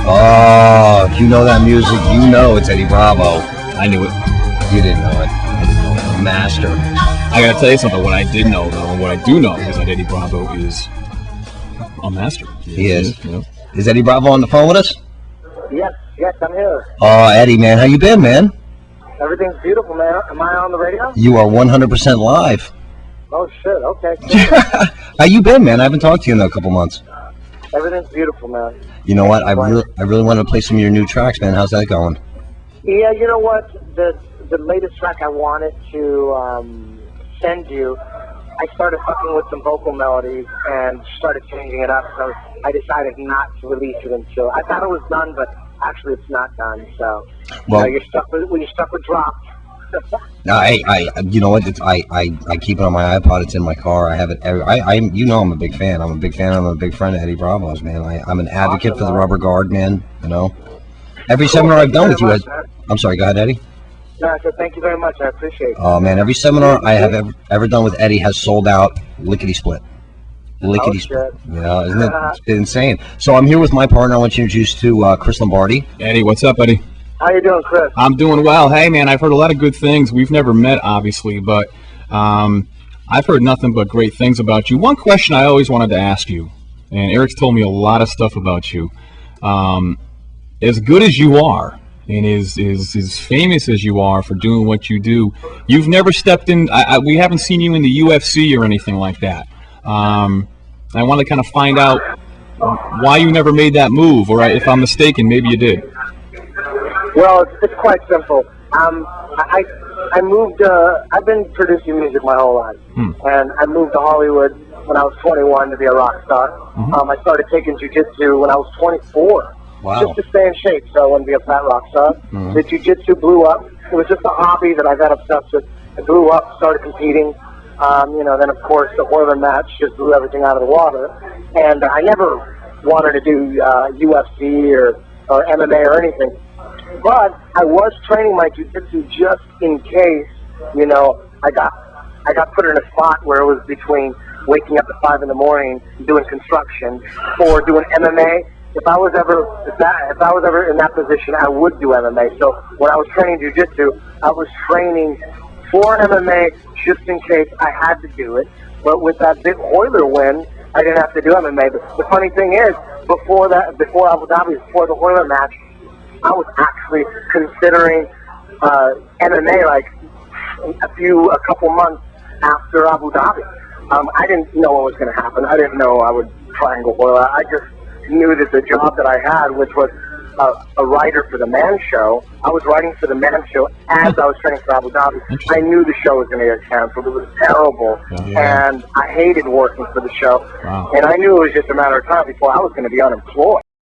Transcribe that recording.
Oh, you know that music. You know it's EddieBravo. I knew it. You didn't know it. I didn't know it. Master. I gotta tell you something. What I did know, though, and what I do know is that EddieBravo is a master. He is. You know? Is EddieBravo on the phone with us? Yes, I'm here. Oh, Eddie, man, how you been, man? Everything's beautiful, man. Am I on the radio? You are 100% live. Oh, shit. Okay. How you been, man? I haven't talked to you in a couple months. Everything's beautiful, man. You know what? I really wanted to play some of your new tracks, man. How's that going? Yeah, you know what? The latest track I wanted to send you, I started fucking with some vocal melodies and started changing it up, so I decided not to release it until I thought it was done, but actually it's not done. So well, you're stuck with drops. No, you know what? I keep it on my iPod. It's in my car. I have it. You know, I'm a big fan. I'm a big fan. I'm a big friend of EddieBravo's, man. I'm an advocate for the rubber guard, man. You know, every seminar I've done with you, I'm sorry. Go ahead, Eddie. No, I said thank you very much. I appreciate it. Oh man, every seminar I have ever done with Eddie has sold out lickety split. Lickety split. Yeah, isn't it? It's been insane. So I'm here with my partner. I want to introduce to Chris Lombardi. Eddie, what's up, Eddie? How you doing, Chris? I'm doing well. Hey, man, I've heard a lot of good things. We've never met, obviously, but I've heard nothing but great things about you. One question I always wanted to ask you, and Eric's told me a lot of stuff about you. As good as you are, and as famous as you are for doing what you do, you've never stepped in. We haven't seen you in the UFC or anything like that. I want to kind of find out why you never made that move, or if I'm mistaken, maybe you did. Well, it's quite simple. I moved. I've been producing music my whole life, and I moved to Hollywood when I was 21 to be a rock star. I started taking jiu-jitsu when I was 24. Wow. Just to stay in shape, so I wouldn't be a fat rock star. The jiu-jitsu blew up. It was just a hobby that I got obsessed with. It blew up, started competing. Then of course the Hoyler match just blew everything out of the water. And I never wanted to do UFC or MMA or anything. But I was training my jiu-jitsu just in case, I got put in a spot where it was between waking up at 5 in the morning doing construction or doing MMA. If I was ever in that position, I would do MMA. So when I was training jiu-jitsu, I was training for MMA just in case I had to do it. But with that big Hoyler win, I didn't have to do MMA. But the funny thing is, before Abu Dhabi, before the Hoyler match, I was actually considering MMA like a couple months after Abu Dhabi. I didn't know what was going to happen. I didn't know I would triangle Hoyler. I just knew that the job that I had, which was a writer for the Man Show, I was writing for the Man Show as I was training for Abu Dhabi. I knew the show was going to get canceled. It was terrible, and I hated working for the show. Wow. And I knew it was just a matter of time before I was going to be unemployed.